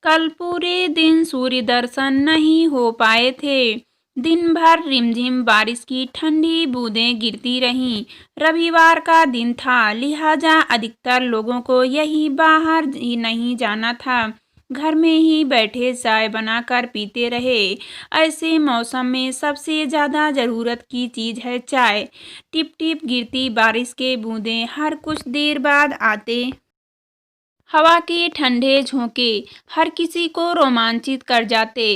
कल पूरे दिन सूर्य दर्शन नहीं हो पाए थे। दिन भर रिमझिम बारिश की ठंडी बूंदें गिरती रहीं। रविवार का दिन था, लिहाजा अधिकतर लोगों को यही बाहर ही नहीं जाना था। घर में ही बैठे चाय बनाकर पीते रहे। ऐसे मौसम में सबसे ज़्यादा ज़रूरत की चीज़ है चाय। टिप टिप गिरती बारिश के बूंदें हर कुछ देर बाद आते। हवा के ठंडे झोंके हर किसी को रोमांचित कर जाते।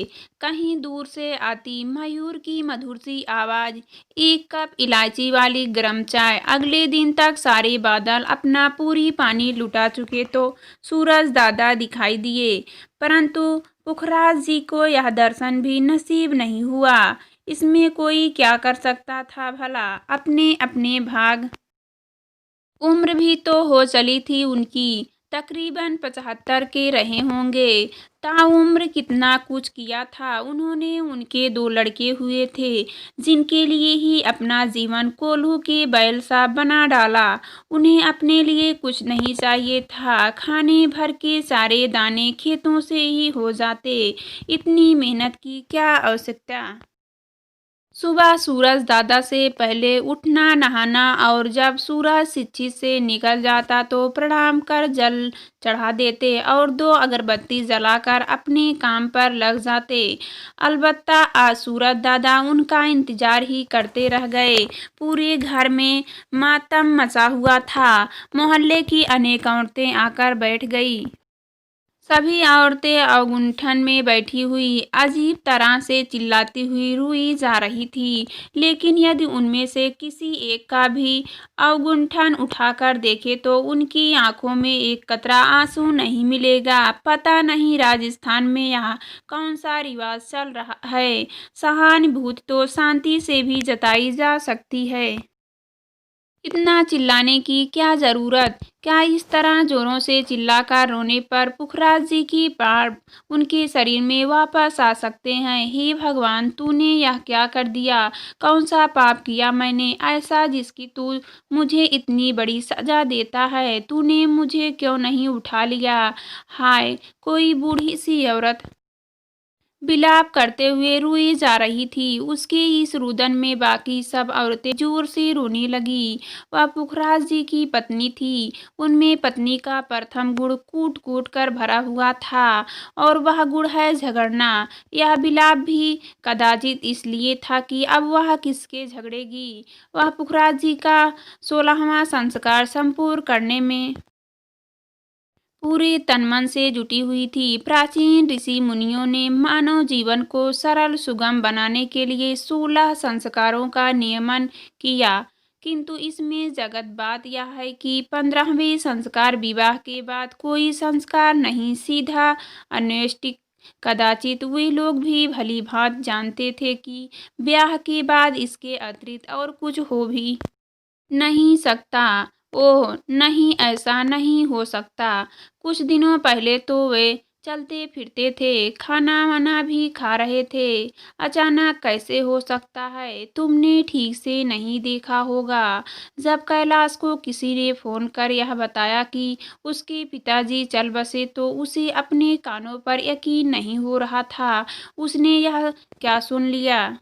कहीं दूर से आती मयूर की मधुर सी आवाज, एक कप इलायची वाली गरम चाय। अगले दिन तक सारे बादल अपना पूरी पानी लुटा चुके तो सूरज दादा दिखाई दिए, परंतु पुखराज जी को यह दर्शन भी नसीब नहीं हुआ। इसमें कोई क्या कर सकता था भला, अपने अपने भाग। उम्र भी तो हो चली थी उनकी, तकरीबन 75 के रहे होंगे। ताउम्र कितना कुछ किया था उन्होंने। उनके 2 लड़के हुए थे, जिनके लिए ही अपना जीवन कोल्हू के बैल सा बना डाला। उन्हें अपने लिए कुछ नहीं चाहिए था, खाने भर के सारे दाने खेतों से ही हो जाते। इतनी मेहनत की क्या आवश्यकता। सुबह सूरज दादा से पहले उठना, नहाना और जब सूरज शिक्षित से निकल जाता तो प्रणाम कर जल चढ़ा देते और 2 अगरबत्ती जलाकर अपने काम पर लग जाते। अलबत्ता आज सूरज दादा उनका इंतजार ही करते रह गए। पूरे घर में मातम मचा हुआ था। मोहल्ले की अनेक औरतें आकर बैठ गई। सभी औरतें अवगुंठन में बैठी हुई अजीब तरह से चिल्लाती हुई रुई जा रही थी, लेकिन यदि उनमें से किसी एक का भी अवगुंठन उठाकर देखे तो उनकी आंखों में एक कतरा आंसू नहीं मिलेगा। पता नहीं राजस्थान में यहाँ कौन सा रिवाज चल रहा है। सहानुभूति तो शांति से भी जताई जा सकती है। इतना चिल्लाने की क्या जरूरत। क्या इस तरह जोरों से चिल्लाकर रोने पर पुखराज जी की प्राण उनके शरीर में वापस आ सकते हैं। हे भगवान, तूने यह क्या कर दिया। कौन सा पाप किया मैंने ऐसा जिसकी तू मुझे इतनी बड़ी सजा देता है। तूने मुझे क्यों नहीं उठा लिया। हाय, कोई बूढ़ी सी औरत विलाप करते हुए रोई जा रही थी। उसके इस रुदन में बाकी सब औरतें जोर से रोने लगी। वह पुखराज जी की पत्नी थी। उनमें पत्नी का प्रथम गुण कूट कूट कर भरा हुआ था, और वह गुण है झगड़ना। यह विलाप भी कदाचित इसलिए था कि अब वह किसके झगड़ेगी। वह पुखराज जी का 16वां संस्कार संपूर्ण करने में पूरे तन-मन से जुटी हुई थी। प्राचीन ऋषि मुनियों ने मानव जीवन को सरल सुगम बनाने के लिए 16 संस्कारों का नियमन किया, किंतु इसमें जगत बात यह है कि 15वें संस्कार विवाह के बाद कोई संस्कार नहीं, सीधा अन्वेष्टिक। कदाचित वे लोग भी भली भांति जानते थे कि ब्याह के बाद इसके अतिरिक्त और कुछ हो भी नहीं सकता। ओह! नहीं, ऐसा नहीं हो सकता। कुछ दिनों पहले तो वे चलते-फिरते थे, खाना-वाना भी खा रहे थे। अचानक कैसे हो सकता है? तुमने ठीक से नहीं देखा होगा। जब कैलाश को किसी ने फ़ोन कर यह बताया कि उसके पिताजी चल बसे तो उसे अपने कानों पर यकीन नहीं हो रहा था। उसने यह क्या सुन लिया?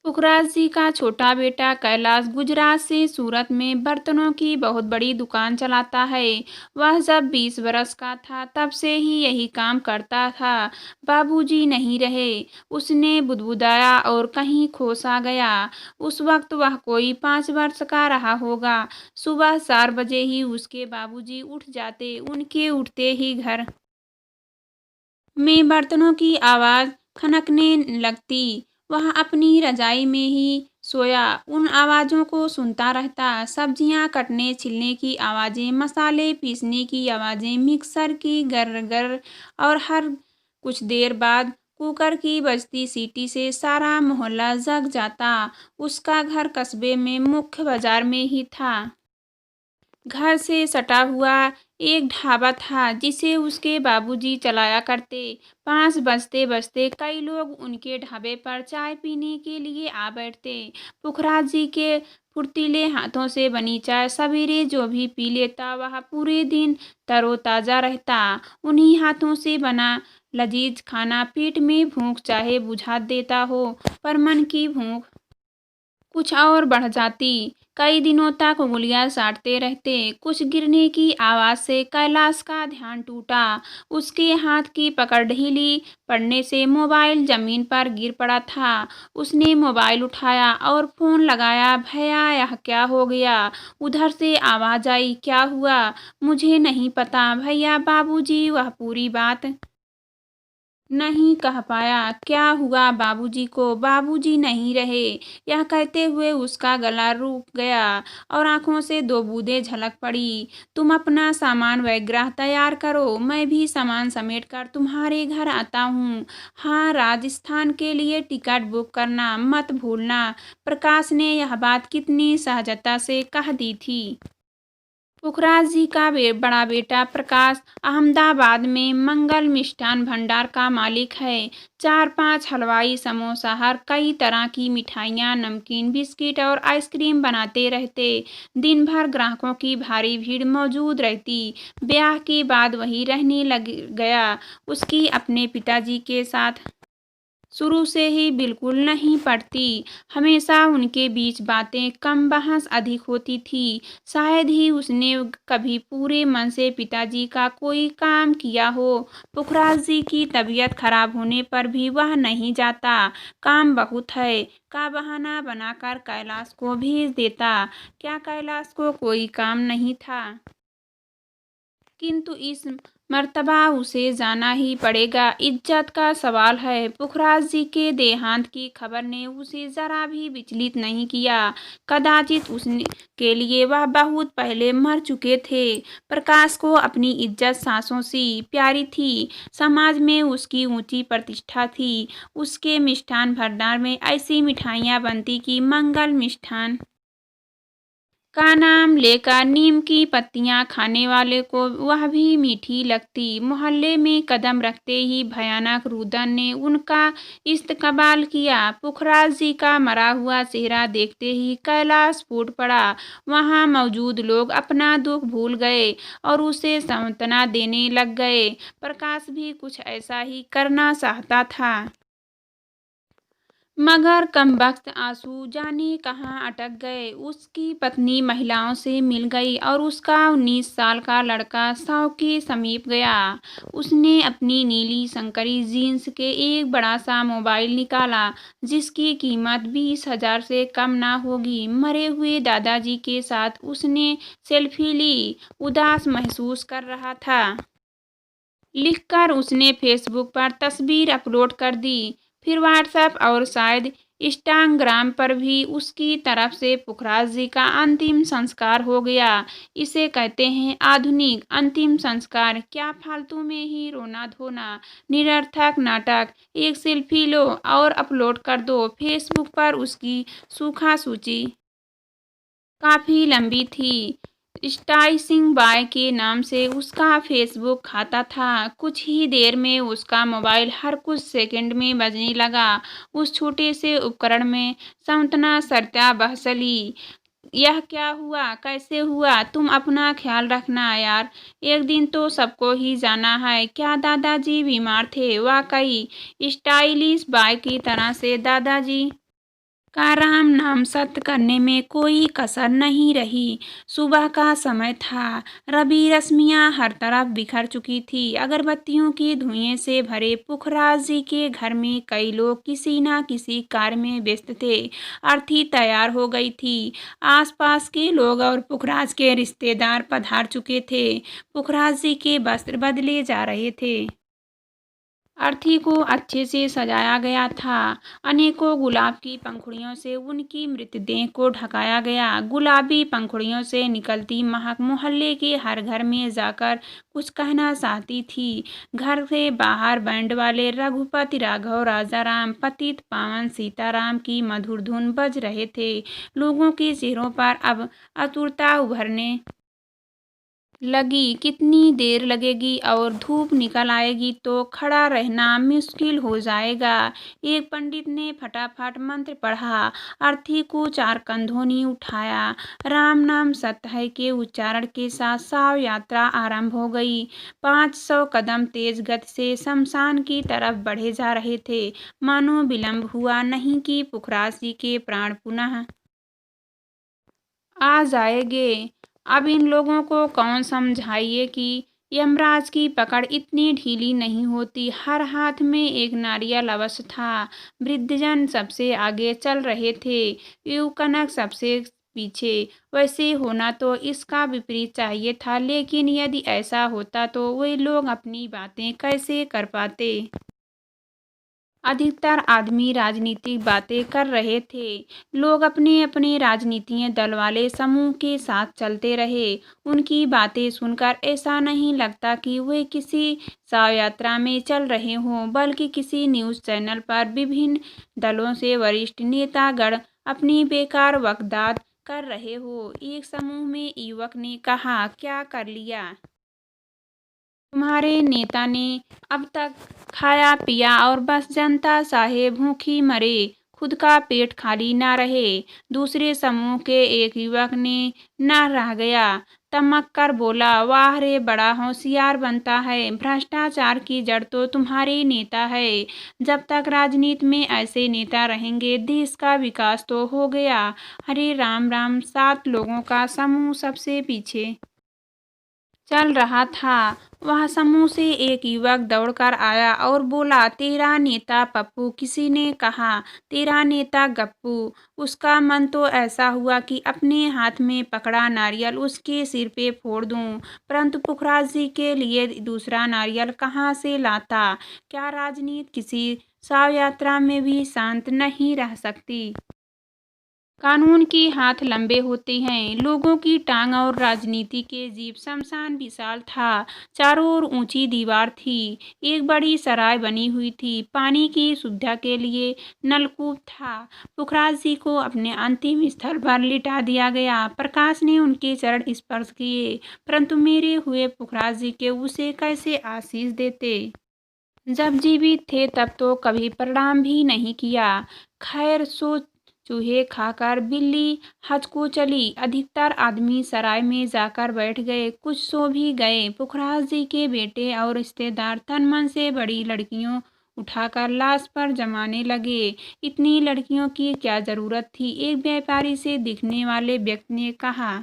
पुखराज जी का छोटा बेटा कैलाश गुजरात से सूरत में बर्तनों की बहुत बड़ी दुकान चलाता है। वह जब 20 बरस का था तब से ही यही काम करता था। बाबूजी नहीं रहे। उसने बुदबुदाया और कहीं खो सा गया। उस वक्त वह कोई 5 वर्ष का रहा होगा। सुबह 4 बजे ही उसके बाबूजी उठ जाते। उनके उठते ही घर में बर्तनों की आवाज़ खनकने लगती। वह अपनी रज़ाई में ही सोया उन आवाज़ों को सुनता रहता। सब्जियां कटने छिलने की आवाज़ें, मसाले पीसने की आवाज़ें, मिक्सर की गर-गर, और हर कुछ देर बाद कुकर की बजती सीटी से सारा मोहल्ला जग जाता। उसका घर कस्बे में मुख्य बाजार में ही था। घर से सटा हुआ एक ढाबा था जिसे उसके बाबूजी चलाया करते। 5 बजते बजते कई लोग उनके ढाबे पर चाय पीने के लिए आ बैठते। पुखराज जी के फुर्तीले हाथों से बनी चाय सवेरे जो भी पी लेता वह पूरे दिन तरोताजा रहता। उन्हीं हाथों से बना लजीज खाना पेट में भूख चाहे बुझा देता हो, पर मन की भूख कुछ और बढ़ जाती। कई दिनों तक उंगलियां साटते रहते। कुछ गिरने की आवाज से कैलाश का ध्यान टूटा। उसके हाथ की पकड़ ढीली पड़ने से मोबाइल जमीन पर गिर पड़ा था। उसने मोबाइल उठाया और फोन लगाया। भैया यह क्या हो गया? उधर से आवाज आई। क्या हुआ? मुझे नहीं पता भैया। बाबूजी वह पूरी बात नहीं कह पाया। क्या हुआ बाबूजी को? बाबूजी नहीं रहे। यह कहते हुए उसका गला रुक गया और आंखों से दो बूंदें झलक पड़ी। तुम अपना सामान वगैरह तैयार करो, मैं भी सामान समेट कर तुम्हारे घर आता हूँ। हाँ, राजस्थान के लिए टिकट बुक करना मत भूलना। प्रकाश ने यह बात कितनी सहजता से कह दी थी। पुखराज जी का बड़ा बेटा प्रकाश अहमदाबाद में मंगल मिष्ठान भंडार का मालिक है। 4-5 हलवाई समोसा हर कई तरह की मिठाइयाँ, नमकीन, बिस्किट और आइसक्रीम बनाते रहते। दिन भर ग्राहकों की भारी भीड़ मौजूद रहती। ब्याह के बाद वही रहने लग गया। उसकी अपने पिताजी के साथ शुरू से ही बिल्कुल नहीं पड़ती। हमेशा उनके बीच बातें कम बहस अधिक होती थी। शायद ही उसने कभी पूरे मन से पिताजी का कोई काम किया हो। पुखराज जी की तबीयत खराब होने पर भी वह नहीं जाता। काम बहुत है का बहाना बनाकर कैलाश को भेज देता। क्या कैलाश को कोई काम नहीं था? किंतु इस मर्तबा उसे जाना ही पड़ेगा। इज्जत का सवाल है। पुखराज जी के देहांत की खबर ने उसे जरा भी विचलित नहीं किया। कदाचित उसने के लिए वह बहुत पहले मर चुके थे। प्रकाश को अपनी इज्जत सांसों सी प्यारी थी। समाज में उसकी ऊंची प्रतिष्ठा थी। उसके मिष्ठान भंडार में ऐसी मिठाइयाँ बनती कि मंगल मिष्ठान का नाम लेकर नीम की पत्तियां खाने वाले को वह भी मीठी लगती। मोहल्ले में कदम रखते ही भयानक रुदन ने उनका इस्तकबाल किया। पुखराज जी का मरा हुआ चेहरा देखते ही कैलाश फूट पड़ा। वहां मौजूद लोग अपना दुख भूल गए और उसे सांत्वना देने लग गए। प्रकाश भी कुछ ऐसा ही करना चाहता था, मगर कमबख्त आंसू जाने कहाँ अटक गए। उसकी पत्नी महिलाओं से मिल गई और उसका 19 साल का लड़का 100 के समीप गया। उसने अपनी नीली संकरी जीन्स के एक बड़ा सा मोबाइल निकाला जिसकी कीमत 20,000 से कम ना होगी। मरे हुए दादाजी के साथ उसने सेल्फी ली। उदास महसूस कर रहा था। लिखकर उसने फेसबुक पर तस्वीर अपलोड कर दी। फिर व्हाट्सएप और शायद इंस्टाग्राम पर भी उसकी तरफ से पुखराज जी का अंतिम संस्कार हो गया। इसे कहते हैं आधुनिक अंतिम संस्कार। क्या फालतू में ही रोना धोना, निरर्थक नाटक। एक सेल्फी लो और अपलोड कर दो। फेसबुक पर उसकी सूखा सूची काफी लंबी थी। स्टाई सिंह बाय के नाम से उसका फेसबुक खाता था। कुछ ही देर में उसका मोबाइल हर कुछ सेकंड में बजने लगा। उस छोटे से उपकरण में सांत्वना सरता बहसली। यह क्या हुआ? कैसे हुआ? तुम अपना ख्याल रखना यार। एक दिन तो सबको ही जाना है। क्या दादाजी बीमार थे? वाकई स्टाइलिश बाय की तरह से दादाजी का राम नाम सत्य करने में कोई कसर नहीं रही। सुबह का समय था। रवि रश्मियाँ हर तरफ बिखर चुकी थी। अगरबत्तियों की धुएं से भरे पुखराज जी के घर में कई लोग किसी न किसी कार्य में व्यस्त थे। अर्थी तैयार हो गई थी। आसपास के लोग और पुखराज के रिश्तेदार पधार चुके थे। पुखराज जी के वस्त्र बदले जा रहे थे। अर्थी को अच्छे से सजाया गया था। अनेकों गुलाब की पंखुड़ियों से उनकी मृतदेह को ढकाया गया। गुलाबी पंखुड़ियों से निकलती महक मोहल्ले के हर घर में जाकर कुछ कहना चाहती थी। घर से बाहर बैंड वाले रघुपति राघव राजाराम पतित पावन सीताराम की मधुर धुन बज रहे थे। लोगों के चेहरों पर अब आतुरता उभरने लगी, कितनी देर लगेगी और धूप निकल आएगी तो खड़ा रहना मुश्किल हो जाएगा। एक पंडित ने फटाफट मंत्र पढ़ा, अर्थी को 4 कंधों ने उठाया। राम नाम सत्य है के उच्चारण के साथ शव यात्रा आरंभ हो गई। 500 कदम तेज गति से शमशान की तरफ बढ़े जा रहे थे। मानो विलंब हुआ नहीं कि पुखराज जी के प्राण पुनः आ जाएंगे। अब इन लोगों को कौन समझाइए कि यमराज की पकड़ इतनी ढीली नहीं होती। हर हाथ में एक नारियल अवश्य था। वृद्धजन सबसे आगे चल रहे थे, युवकनक सबसे पीछे। वैसे होना तो इसका विपरीत चाहिए था, लेकिन यदि ऐसा होता तो वे लोग अपनी बातें कैसे कर पाते। अधिकतर आदमी राजनीतिक बातें कर रहे थे। लोग अपने अपने राजनीतिक दल वाले समूह के साथ चलते रहे। उनकी बातें सुनकर ऐसा नहीं लगता कि वे किसी शव यात्रा में चल रहे हों, बल्कि किसी न्यूज़ चैनल पर विभिन्न दलों से वरिष्ठ नेतागण अपनी बेकार वक्तव्य कर रहे हो। एक समूह में युवक ने कहा, क्या कर लिया तुम्हारे नेता ने अब तक? खाया पिया और बस जनता चाहे भूखी मरे, खुद का पेट खाली ना रहे। दूसरे समूह के एक युवक ने न रह गया, तमक कर बोला, वाह रे, बड़ा होशियार बनता है। भ्रष्टाचार की जड़ तो तुम्हारे नेता है। जब तक राजनीति में ऐसे नेता रहेंगे देश का विकास तो हो गया। अरे राम राम। 7 लोगों का समूह सबसे पीछे चल रहा था। वह समूह से एक युवक दौड़कर आया और बोला, तेरा नेता पप्पू। किसी ने कहा, तेरा नेता गप्पू। उसका मन तो ऐसा हुआ कि अपने हाथ में पकड़ा नारियल उसके सिर पे फोड़ दूं, परंतु पुखराज जी के लिए दूसरा नारियल कहाँ से लाता। क्या राजनीति किसी शव यात्रा में भी शांत नहीं रह सकती? कानून के हाथ लंबे होते हैं, लोगों की टांग और राजनीति के जीप। शमशान विशाल था, चारों ओर ऊंची दीवार थी। एक बड़ी सराय बनी हुई थी, पानी की सुविधा के लिए नलकूप था। पुखराज जी को अपने अंतिम स्थल पर लिटा दिया गया। प्रकाश ने उनके चरण स्पर्श किए, परंतु मेरे हुए पुखराज जी के उसे कैसे आशीष देते। जब जीवित थे तब तो कभी प्रणाम भी नहीं किया। खैर, सो चूहे खाकर बिल्ली हज को चली। अधिकतर आदमी सराय में जाकर बैठ गए, कुछ सो भी गए। पुखराज जी के बेटे और रिश्तेदार तन मन से बड़ी लड़कियों उठाकर लाश पर जमाने लगे। इतनी लड़कियों की क्या जरूरत थी? एक व्यापारी से दिखने वाले व्यक्ति ने कहा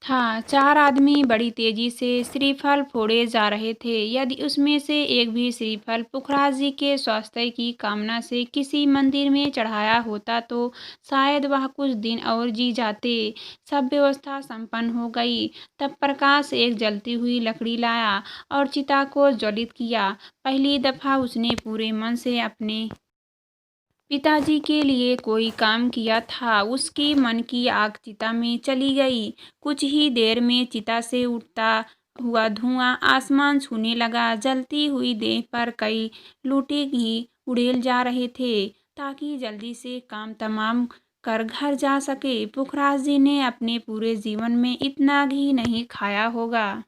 था। 4 आदमी बड़ी तेजी से श्रीफल फोड़े जा रहे थे। यदि उसमें से एक भी श्रीफल पुखराज जी के स्वास्थ्य की कामना से किसी मंदिर में चढ़ाया होता तो शायद वह कुछ दिन और जी जाते। सब व्यवस्था संपन्न हो गई। तब प्रकाश एक जलती हुई लकड़ी लाया और चिता को ज्वलित किया। पहली दफा उसने पूरे मन से अपने पिताजी के लिए कोई काम किया था। उसके मन की आग चिता में चली गई। कुछ ही देर में चिता से उठता हुआ धुआं आसमान छूने लगा। जलती हुई देह पर कई लूटे घी उड़ेल जा रहे थे, ताकि जल्दी से काम तमाम कर घर जा सके। पुखराज जी ने अपने पूरे जीवन में इतना घी नहीं खाया होगा।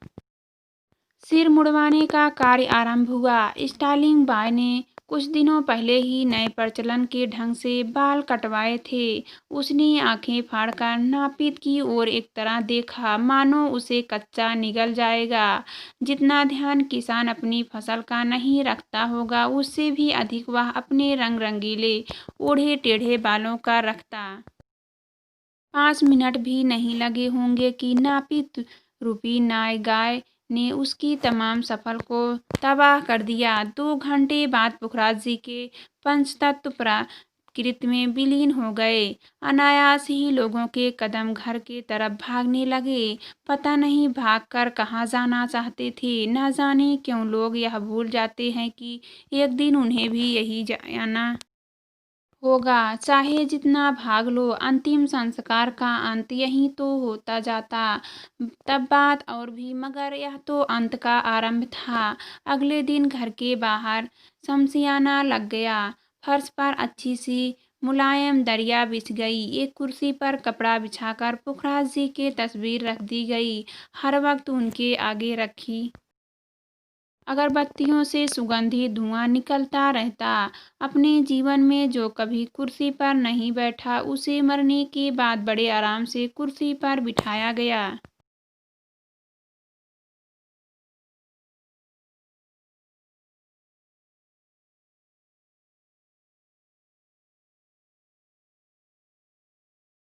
सिर मुड़वाने का कार्य आरंभ हुआ। स्टालिंग बाय ने कुछ दिनों पहले ही नए प्रचलन के ढंग से बाल कटवाए थे। उसने आंखें फाड़कर नापित की ओर एक तरह देखा, मानो उसे कच्चा निगल जाएगा। जितना ध्यान किसान अपनी फसल का नहीं रखता होगा, उससे भी अधिक वह अपने रंग रंगीले ओढ़े टेढ़े बालों का रखता। 5 मिनट भी नहीं लगे होंगे कि नापित रूपी नाय गाय ने उसकी तमाम सफल को तबाह कर दिया। 2 घंटे बाद पुखराज जी के पंचतत्व प्रकृति में विलीन हो गए। अनायास ही लोगों के कदम घर के तरफ भागने लगे। पता नहीं भागकर कहाँ जाना चाहते थे। न जाने क्यों लोग यह भूल जाते हैं कि एक दिन उन्हें भी यही जाना होगा। चाहे जितना भाग लो, अंतिम संस्कार का अंत यहीं तो होता जाता। तब बात और भी, मगर यह तो अंत का आरंभ था। अगले दिन घर के बाहर शमशियाना लग गया। फर्श पर अच्छी सी मुलायम दरिया बिछ गई। एक कुर्सी पर कपड़ा बिछाकर पुखराज जी की तस्वीर रख दी गई। हर वक्त उनके आगे रखी अगरबत्तियों से सुगंधित धुआं निकलता रहता। अपने जीवन में जो कभी कुर्सी पर नहीं बैठा, उसे मरने के बाद बड़े आराम से कुर्सी पर बिठाया गया।